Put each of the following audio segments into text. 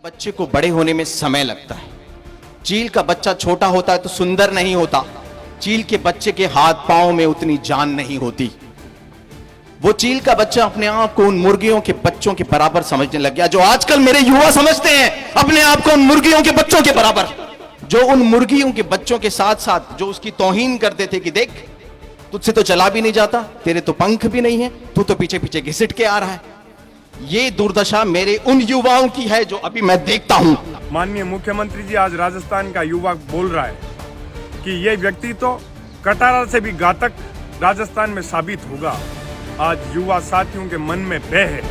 बच्चे को बड़े होने में समय लगता है। चील का बच्चा छोटा होता है तो सुंदर नहीं होता। चील के बच्चे के हाथ पांव में उतनी जान नहीं होती। वो चील का बच्चा अपने आप को उन मुर्गियों के बच्चों के बराबर समझने लग गया, जो आजकल मेरे युवा समझते हैं अपने आप को उन मुर्गियों के बच्चों के बराबर, जो उन मुर्गियों के बच्चों के साथ साथ जो उसकी तौहीन करते थे कि देख तुझसे तो चला भी नहीं जाता, तेरे तो पंख भी नहीं है, तू तो पीछे पीछे घिसट के आ रहा है। ये दुर्दशा मेरे उन युवाओं की है जो अभी मैं देखता हूं। माननीय मुख्यमंत्री जी, आज राजस्थान का युवा बोल रहा है कि ये व्यक्ति तो कटारा से भी घातक राजस्थान में साबित होगा। आज युवा साथियों के मन में भय है।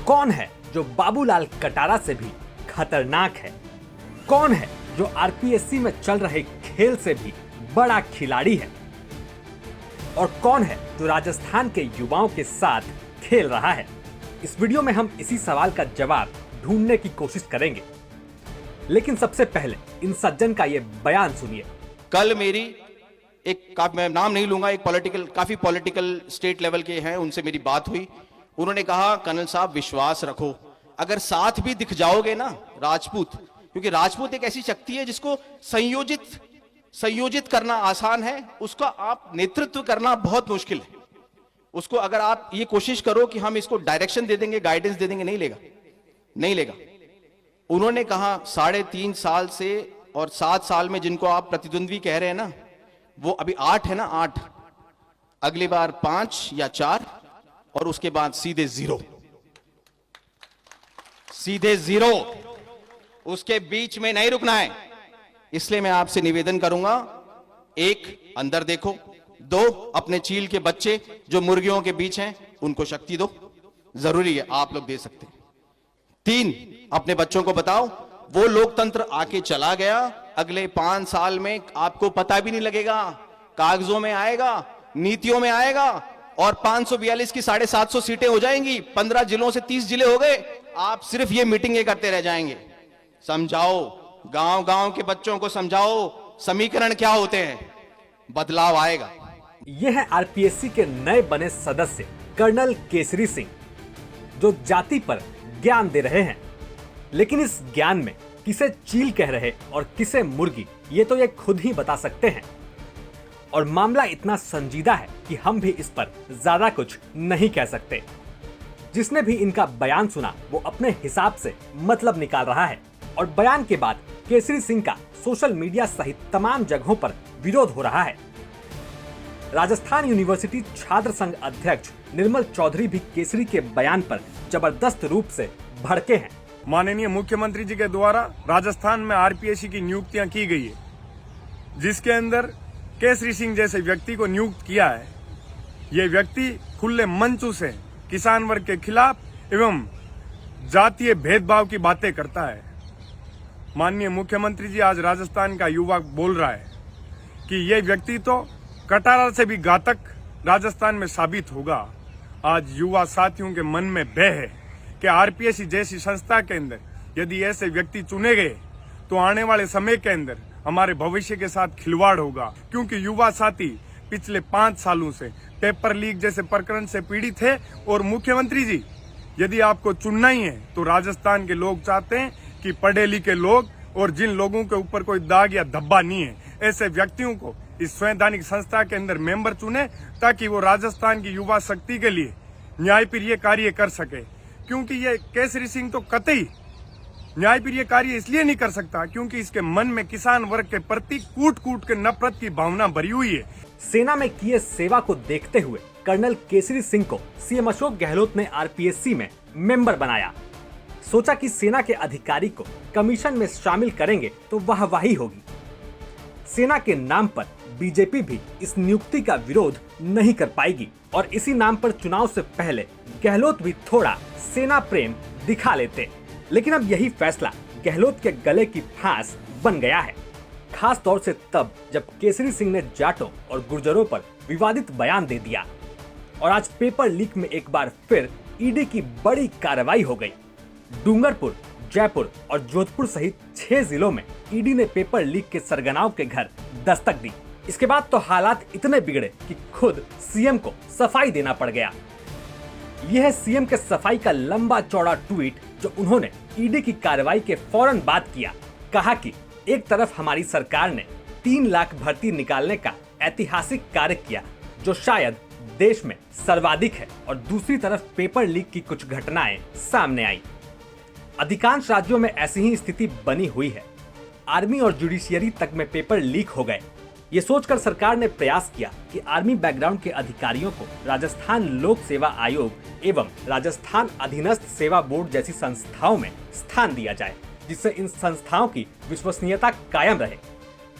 कौन है जो बाबूलाल कटारा से भी खतरनाक है? कौन है जो आरपीएससी में चल रहे खेल से भी बड़ा खिलाड़ी है? और कौन है जो राजस्थान के युवाओं के साथ खेल रहा है? इस वीडियो में हम इसी सवाल का जवाब ढूंढने की कोशिश करेंगे। लेकिन सबसे पहले इन सज्जन का ये बयान सुनिए। कल मेरी मैं नाम नहीं लूंगा, काफी पॉलिटिकल स्टेट लेवल के हैं, उनसे मेरी बात हुई। उन्होंने कहा कर्नल साहब विश्वास रखो, अगर साथ भी दिख जाओगे ना राजपूत, क्योंकि राजपूत एक ऐसी शक्ति है जिसको संयोजित करना आसान है, उसका आप नेतृत्व करना बहुत मुश्किल है। उसको अगर आप ये कोशिश करो कि हम इसको डायरेक्शन दे देंगे, गाइडेंस दे देंगे, नहीं लेगा। उन्होंने कहा 3.5 साल से और 7 साल में जिनको आप प्रतिद्वंद्वी कह रहे हैं ना, वो अभी 8 है ना, 8, अगली बार 5 या 4 और उसके बाद सीधे जीरो, उसके बीच में नहीं रुकना है। इसलिए मैं आपसे निवेदन करूंगा, 1 अंदर देखो, 2 अपने चील के बच्चे जो मुर्गियों के बीच हैं उनको शक्ति दो, जरूरी है, आप लोग दे सकते हैं। 3 अपने बच्चों को बताओ वो लोकतंत्र आके चला गया, अगले 5 साल में आपको पता भी नहीं लगेगा, कागजों में आएगा, नीतियों में आएगा और 542 की 750 सीटें हो जाएंगी। 15 जिलों से 30 जिले हो गए, आप सिर्फ ये मीटिंगें करते रह जाएंगे। समझाओ, गांव गांव के बच्चों को समझाओ समीकरण क्या होते हैं, बदलाव आएगा। यह है आरपीएससी के नए बने सदस्य कर्नल केसरी सिंह, जो जाति पर ज्ञान दे रहे हैं। लेकिन इस ज्ञान में किसे चील कह रहे और किसे मुर्गी, ये तो ये खुद ही बता सकते हैं। और मामला इतना संजीदा है कि हम भी इस पर ज्यादा कुछ नहीं कह सकते। जिसने भी इनका बयान सुना वो अपने हिसाब से मतलब निकाल रहा है। और बयान के बाद केसरी सिंह का सोशल मीडिया सहित तमाम जगहों पर विरोध हो रहा है। राजस्थान यूनिवर्सिटी छात्र संघ अध्यक्ष निर्मल चौधरी भी केसरी के बयान पर जबरदस्त रूप से भड़के हैं। माननीय मुख्यमंत्री जी के द्वारा राजस्थान में आरपीएससी की नियुक्तियां की गई है, जिसके अंदर केसरी सिंह जैसे व्यक्ति को नियुक्त किया है। ये व्यक्ति खुले मंचों से किसान वर्ग के खिलाफ एवं जातीय भेदभाव की बातें करता है। माननीय मुख्यमंत्री जी, आज राजस्थान का युवा बोल रहा है कि ये व्यक्ति तो कटारा से भी घातक राजस्थान में साबित होगा। आज युवा साथियों के मन में भय है कि आरपीएससी जैसी संस्था के अंदर यदि ऐसे व्यक्ति चुने गए तो आने वाले समय के अंदर हमारे भविष्य के साथ खिलवाड़ होगा। क्योंकि युवा साथी पिछले 5 सालों से पेपर लीक जैसे प्रकरण से पीड़ित है। और मुख्यमंत्री जी, यदि आपको चुनना ही है तो राजस्थान के लोग चाहते हैं कि पढ़े लिखे लोग और जिन लोगों के ऊपर कोई दाग या धब्बा नहीं है, ऐसे व्यक्तियों को इस संवैधानिक संस्था के अंदर मेंबर चुने, ताकि वो राजस्थान की युवा शक्ति के लिए न्यायप्रिय कार्य कर सके। क्योंकि ये केसरी सिंह तो कतई न्यायप्रिय कार्य इसलिए नहीं कर सकता क्योंकि इसके मन में किसान वर्ग के प्रति कूट कूट के नफरत की भावना भरी हुई है। सेना में किए सेवा को देखते हुए कर्नल केसरी सिंह को सीएम अशोक गहलोत ने आरपीएससी में मेंबर बनाया। सोचा कि सेना के अधिकारी को कमीशन में शामिल करेंगे तो वाहवाही होगी। सेना के नाम पर बीजेपी भी इस नियुक्ति का विरोध नहीं कर पाएगी और इसी नाम पर चुनाव से पहले गहलोत भी थोड़ा सेना प्रेम दिखा लेते। लेकिन अब यही फैसला गहलोत के गले की फांस बन गया है, खास तौर से तब जब केसरी सिंह ने जाटों और गुर्जरों पर विवादित बयान दे दिया। और आज पेपर लीक में एक बार फिर ईडी की बड़ी कार्रवाई हो गई। डूंगरपुर, जयपुर और जोधपुर सहित 6 जिलों में ईडी ने पेपर लीक के सरगनाओं के घर दस्तक दी। इसके बाद तो हालात इतने बिगड़े कि खुद सीएम को सफाई देना पड़ गया। यह है सीएम के सफाई का लंबा चौड़ा ट्वीट जो उन्होंने ईडी की कार्रवाई के फौरन बाद किया। कहा कि एक तरफ हमारी सरकार ने 3 लाख भर्ती निकालने का ऐतिहासिक कार्य किया जो शायद देश में सर्वाधिक है, और दूसरी तरफ पेपर लीक की कुछ घटनाएं सामने आई। अधिकांश राज्यों में ऐसी ही स्थिति बनी हुई है। आर्मी और जुडिशियरी तक में पेपर लीक हो गए। ये सोचकर सरकार ने प्रयास किया कि आर्मी बैकग्राउंड के अधिकारियों को राजस्थान लोक सेवा आयोग एवं राजस्थान अधीनस्थ सेवा बोर्ड जैसी संस्थाओं में स्थान दिया जाए, जिससे इन संस्थाओं की विश्वसनीयता कायम रहे।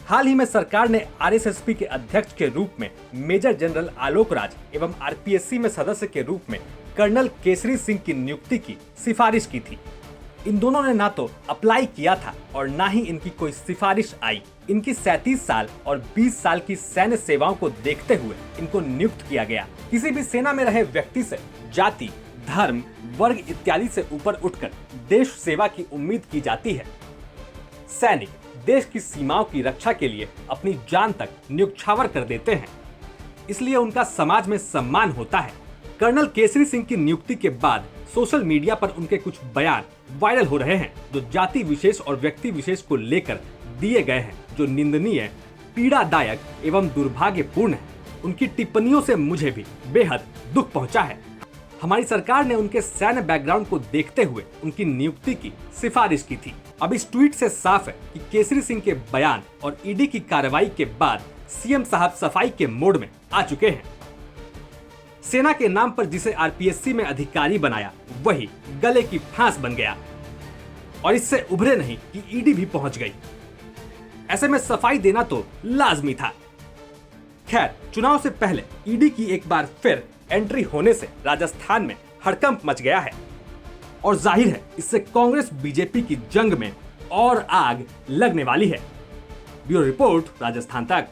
हाल ही में सरकार ने आरएसएसपी के अध्यक्ष के रूप में मेजर जनरल आलोक राज एवं आरपीएससी में सदस्य के रूप में कर्नल केसरी सिंह की नियुक्ति की सिफारिश की थी। इन दोनों ने ना तो अप्लाई किया था और ना ही इनकी कोई सिफारिश आई। इनकी 37 साल और 20 साल की सैन्य सेवाओं को देखते हुए इनको नियुक्त किया गया। किसी भी सेना में रहे व्यक्ति से जाति, धर्म, वर्ग इत्यादि से ऊपर उठकर देश सेवा की उम्मीद की जाती है। सैनिक देश की सीमाओं की रक्षा के लिए अपनी जान तक न्यौछावर कर देते हैं, इसलिए उनका समाज में सम्मान होता है। कर्नल केसरी सिंह की नियुक्ति के बाद सोशल मीडिया पर उनके कुछ बयान वायरल हो रहे हैं जो जाति विशेष और व्यक्ति विशेष को लेकर दिए गए हैं, जो निंदनीय, पीड़ादायक एवं दुर्भाग्यपूर्ण है। उनकी टिप्पणियों से मुझे भी बेहद दुख पहुंचा है। हमारी सरकार ने उनके सैन्य बैकग्राउंड को देखते हुए उनकी नियुक्ति की सिफारिश की थी। अब इस ट्वीट से साफ है कि केसरी सिंह के बयान और ईडी की कार्रवाई के बाद सीएम साहब सफाई के मोड में आ चुके हैं। सेना के नाम पर जिसे आरपीएससी में अधिकारी बनाया वही गले की फांस बन गया और इससे उभरे नहीं कि ईडी भी पहुंच गई। ऐसे में सफाई देना तो लाजमी था। खैर, चुनाव से पहले ईडी की एक बार फिर एंट्री होने से राजस्थान में हड़कंप मच गया है और जाहिर है इससे कांग्रेस बीजेपी की जंग में और आग लगने वाली है। ब्यूरो रिपोर्ट, राजस्थान तक।